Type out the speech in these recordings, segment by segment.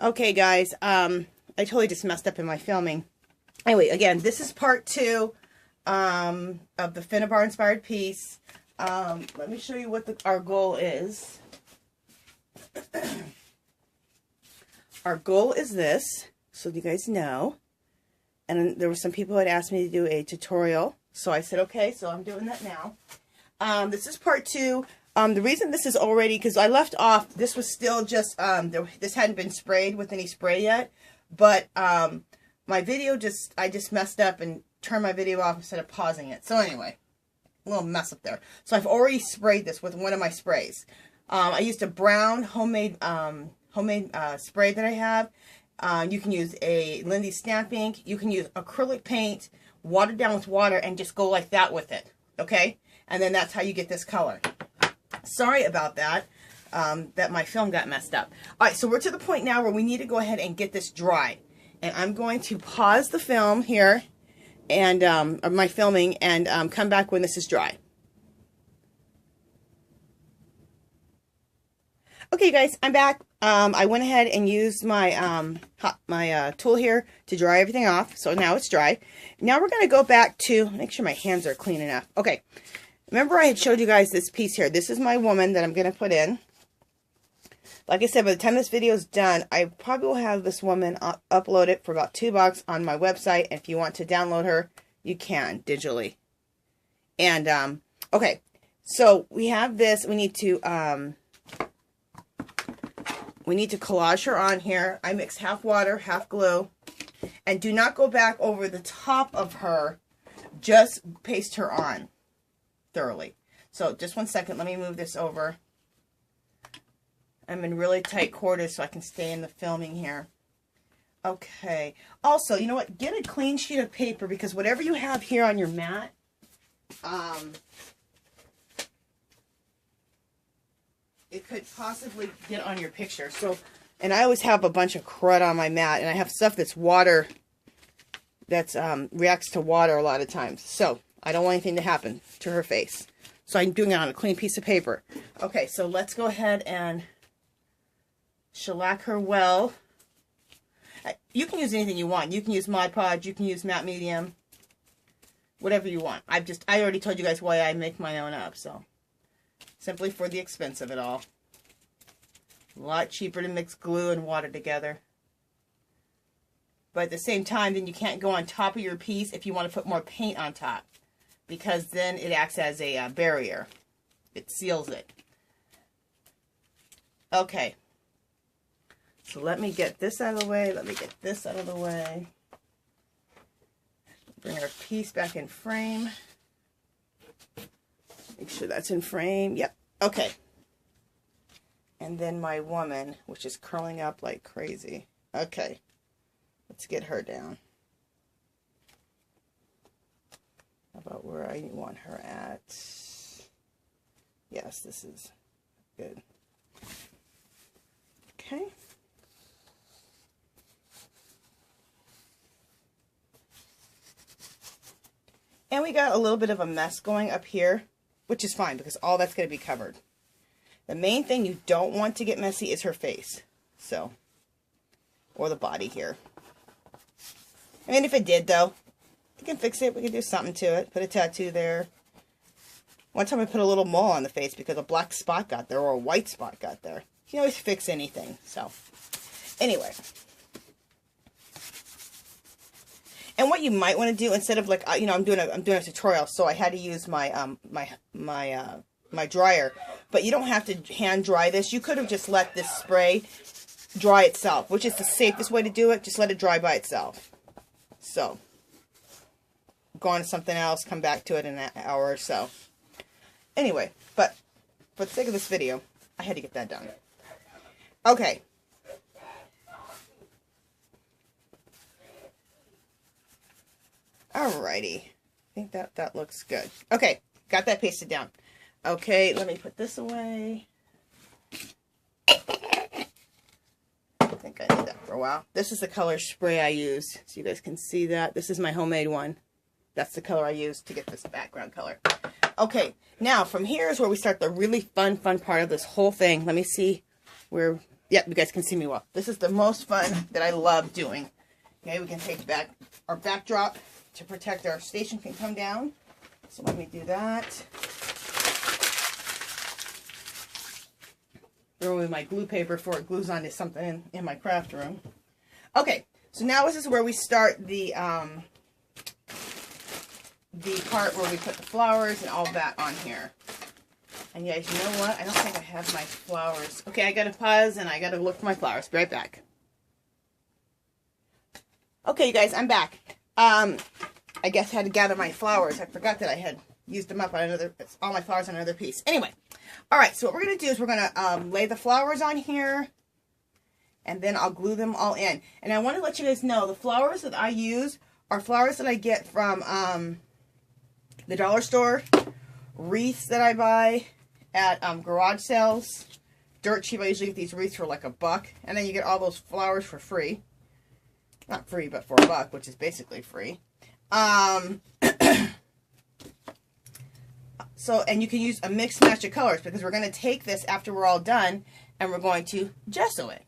Okay, guys, I totally just messed up in my filming. Anyway, again, this is part 2 of the Finnabar inspired piece. Let me show you what our goal is. Our goal is this, so you guys know. And there were some people who had asked me to do a tutorial, so I said, okay, so I'm doing that now. This is part 2. The reason this is already, because I left off, this was still just, this hadn't been sprayed with any spray yet, but my video I just messed up and turned my video off instead of pausing it. So anyway, a little mess up there. So I've already sprayed this with one of my sprays. I used a brown homemade spray that I have. You can use a Lindy stamp ink. You can use acrylic paint, watered down with water, and just go like that with it. Okay? And then that's how you get this color. Sorry about that, that my film got messed up. Alright, so we're to the point now where we need to go ahead and get this dry. And I'm going to pause the film here, and my filming, and come back when this is dry. Okay, guys, I'm back. I went ahead and used my tool here to dry everything off. So now it's dry. Now we're going to go back to, make sure my hands are clean enough. Okay. Remember I had showed you guys this piece here. This is my woman that I'm going to put in. Like I said, by the time this video is done, I probably will have this woman upload it for about $2 on my website. And if you want to download her, you can digitally. And, okay. So we have this. We need to collage her on here. I mix half water, half glue. And do not go back over the top of her. Just paste her on thoroughly. So just one second. Let me move this over. I'm in really tight quarters so I can stay in the filming here. Okay. Also, you know what? Get a clean sheet of paper, because whatever you have here on your mat, it could possibly get on your picture. So, and I always have a bunch of crud on my mat, and I have stuff that's water, that's reacts to water a lot of times. So I don't want anything to happen to her face. So I'm doing it on a clean piece of paper. Okay, so let's go ahead and shellac her well. You can use anything you want. You can use Mod Podge, you can use matte medium, whatever you want. I already told you guys why I make my own up, so simply for the expense of it all. A lot cheaper to mix glue and water together. But at the same time, then you can't go on top of your piece if you want to put more paint on top, because then it acts as a barrier. It seals it. Okay. So let me get this out of the way. Let me get this out of the way. Bring our piece back in frame. Make sure that's in frame. Yep. Okay. And then my woman, which is curling up like crazy. Okay. Let's get her down. How about where I want her at? Yes, this is good. Okay. And we got a little bit of a mess going up here, which is fine because all that's going to be covered. The main thing you don't want to get messy is her face. So, or the body here. I mean, if it did, though, we can fix it. We can do something to it. Put a tattoo there. One time I put a little mole on the face because a black spot got there or a white spot got there. You can always fix anything. So, anyway. And what you might want to do, instead of like, you know, I'm doing a tutorial, so I had to use my my dryer. But you don't have to hand dry this. You could have just let this spray dry itself, which is the safest way to do it. Just let it dry by itself. So, go on to something else, come back to it in an hour or so. Anyway, but for the sake of this video, I had to get that done. Okay. Alrighty. I think that looks good. Okay, got that pasted down. Okay, let me put this away. I think I need that for a while. This is the color spray I use, so you guys can see that. This is my homemade one. That's the color I use to get this background color. Okay, now from here is where we start the really fun part of this whole thing. Let me see where Yep, you guys can see me well. This is the most fun that I love doing. Okay, we can take back our backdrop to protect our station can come down. So let me do that. Throw in my glue paper before it glues onto something in my craft room. Okay, so now this is where we start the part where we put the flowers and all that on here. And you guys, you know what? I don't think I have my flowers. Okay, I gotta pause and I gotta look for my flowers. Be right back. Okay, you guys, I'm back. I guess I had to gather my flowers. I forgot that I had used them up on all my flowers on another piece. Anyway, all right, so what we're going to do is we're going to lay the flowers on here, and then I'll glue them all in. And I want to let you guys know the flowers that I use are flowers that I get from the dollar store, wreaths that I buy at garage sales. Dirt cheap. I usually get these wreaths for like $1, and then you get all those flowers for free. Not free, but for $1, which is basically free. So, and you can use a mixed match of colors because we're going to take this after we're all done and we're going to gesso it.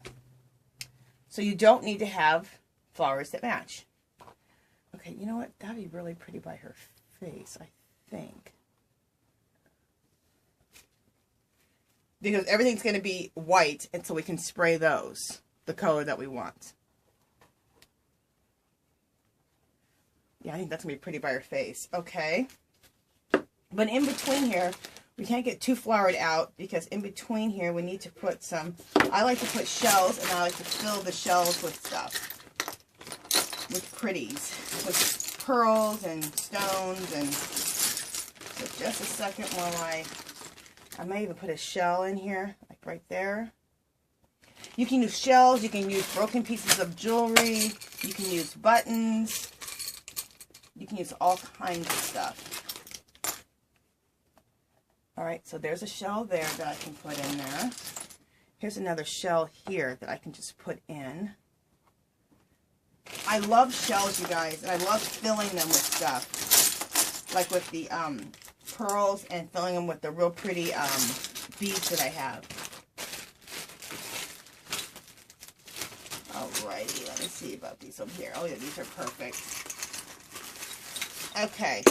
So you don't need to have flowers that match. Okay, you know what? That'd be really pretty by her face, I think. Because everything's going to be white, and so we can spray those, the color that we want. Yeah, I think that's going to be pretty by her face. Okay. But in between here, we can't get too flowered out because in between here we need to put some, I like to put shells, and I like to fill the shells with stuff. With pretties. With pearls and stones. And so just a second while I might even put a shell in here, like right there. You can use shells, you can use broken pieces of jewelry, you can use buttons, you can use all kinds of stuff. Alright, so there's a shell there that I can put in there. Here's another shell here that I can just put in. I love shells, you guys, and I love filling them with stuff. Like with the pearls and filling them with the real pretty beads that I have. Alrighty, let me see about these over here. Oh yeah, these are perfect. Okay.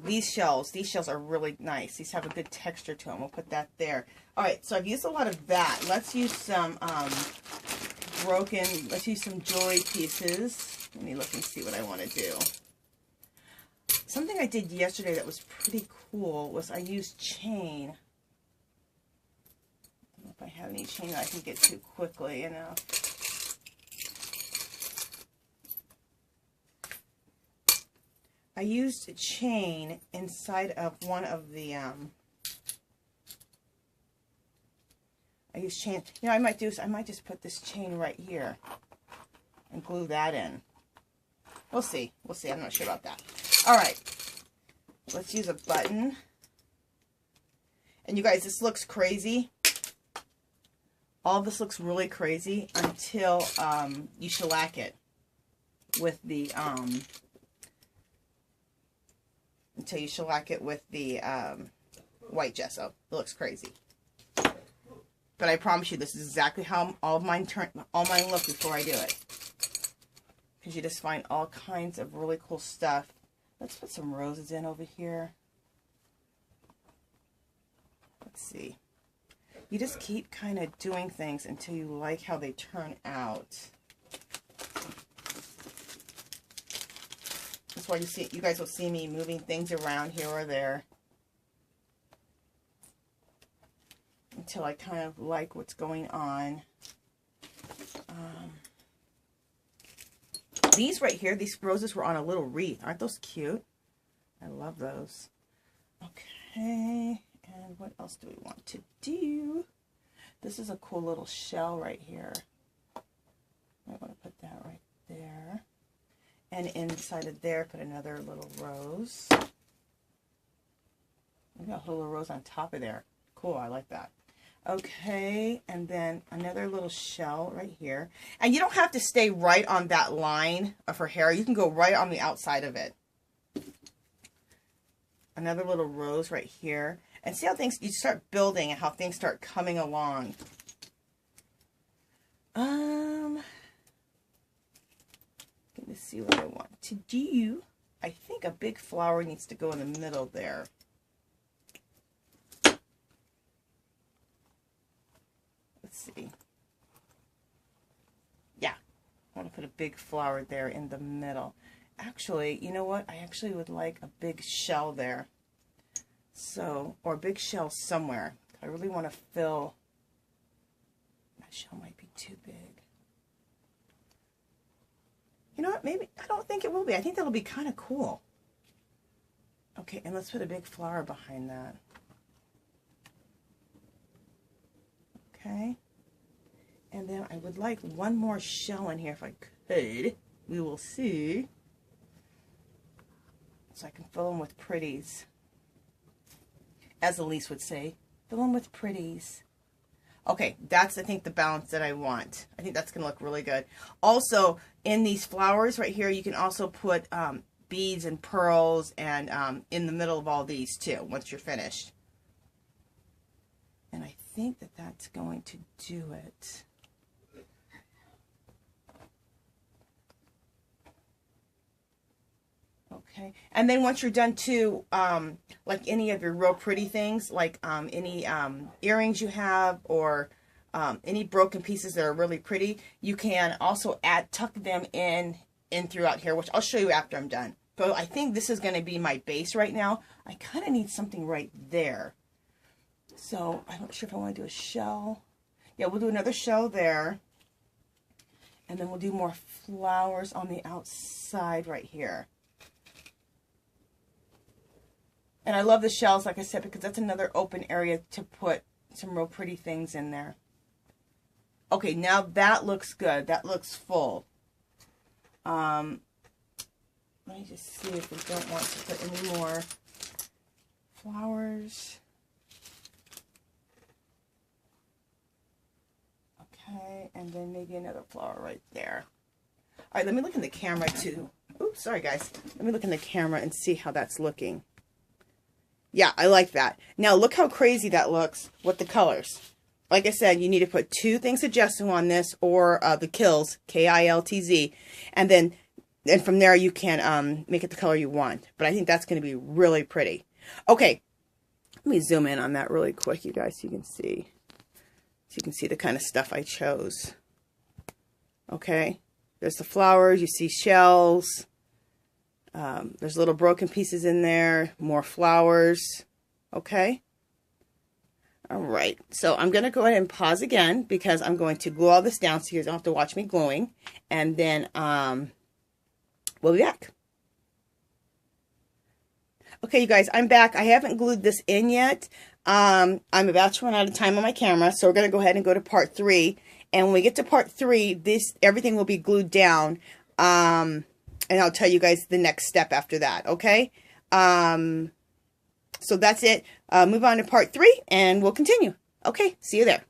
These shells are really nice. These have a good texture to them. We'll put that there. Alright, so I've used a lot of that. Let's use some let's use some jewelry pieces. Let me look and see what I want to do. Something I did yesterday that was pretty cool was I used chain. I don't know if I have any chain that I can get to quickly, you know. I used a chain inside of one of the, I used chain, you know, I might just put this chain right here and glue that in. We'll see, I'm not sure about that. Alright, let's use a button. And you guys, this looks crazy. All of this looks really crazy until, you shellac it with the, white gesso. It looks crazy. But I promise you, this is exactly how all mine look before I do it. Because you just find all kinds of really cool stuff. Let's put some roses in over here. Let's see. You just keep kind of doing things until you like how they turn out. That's why you guys will see me moving things around here or there until I kind of like what's going on. These right here, these roses were on a little wreath. Aren't those cute? I love those. Okay, and what else do we want to do? This is a cool little shell right here. I want to put that right there. And inside of there, put another little rose. We got a little rose on top of there. Cool, I like that. Okay, and then another little shell right here. And you don't have to stay right on that line of her hair. You can go right on the outside of it. Another little rose right here. And see how things, you start building and how things start coming along. Let's see what I want to do. I think a big flower needs to go in the middle there. Let's see. Yeah, I want to put a big flower there in the middle. Actually, you know what? I actually would like a big shell there. So, or a big shell somewhere. I really want to fill. That shell might be too big. You know what? Maybe, I don't think it will be. I think that'll be kind of cool. Okay, and let's put a big flower behind that. Okay. And then I would like one more shell in here if I could. We will see. So I can fill them with pretties. As Elise would say, fill them with pretties. Okay, that's, I think, the balance that I want. I think that's going to look really good. Also, in these flowers right here, you can also put beads and pearls and in the middle of all these too, once you're finished. And I think that that's going to do it. Okay, and then once you're done too, like any of your real pretty things, like any earrings you have, or any broken pieces that are really pretty, you can also tuck them in throughout here, which I'll show you after I'm done. But I think this is going to be my base right now. I kind of need something right there. So I'm not sure if I want to do a shell. Yeah, we'll do another shell there. And then we'll do more flowers on the outside right here. And I love the shells, like I said, because that's another open area to put some real pretty things in there. Okay, now that looks good. That looks full. Let me just see if we don't want to put any more flowers. Okay, and then maybe another flower right there. All right, let me look in the camera too. Oops, sorry guys. Let me look in the camera and see how that's looking. Yeah, I like that. Now look how crazy that looks with the colors. Like I said, you need to put 2 things of gesso on this, or the Kilz, K-I-L-T-Z, and from there you can make it the color you want. But I think that's going to be really pretty. Okay, let me zoom in on that really quick, you guys, so you can see. So you can see the kind of stuff I chose. Okay, there's the flowers. You see shells. There's little broken pieces in there, more flowers. Okay. All right. So I'm going to go ahead and pause again because I'm going to glue all this down so you don't have to watch me gluing. And then we'll be back. Okay, you guys, I'm back. I haven't glued this in yet. I'm about to run out of time on my camera, so we're going to go ahead and go to part 3. And when we get to part 3, everything will be glued down. And I'll tell you guys the next step after that, okay? So that's it. Move on to part 3, and we'll continue. Okay, see you there.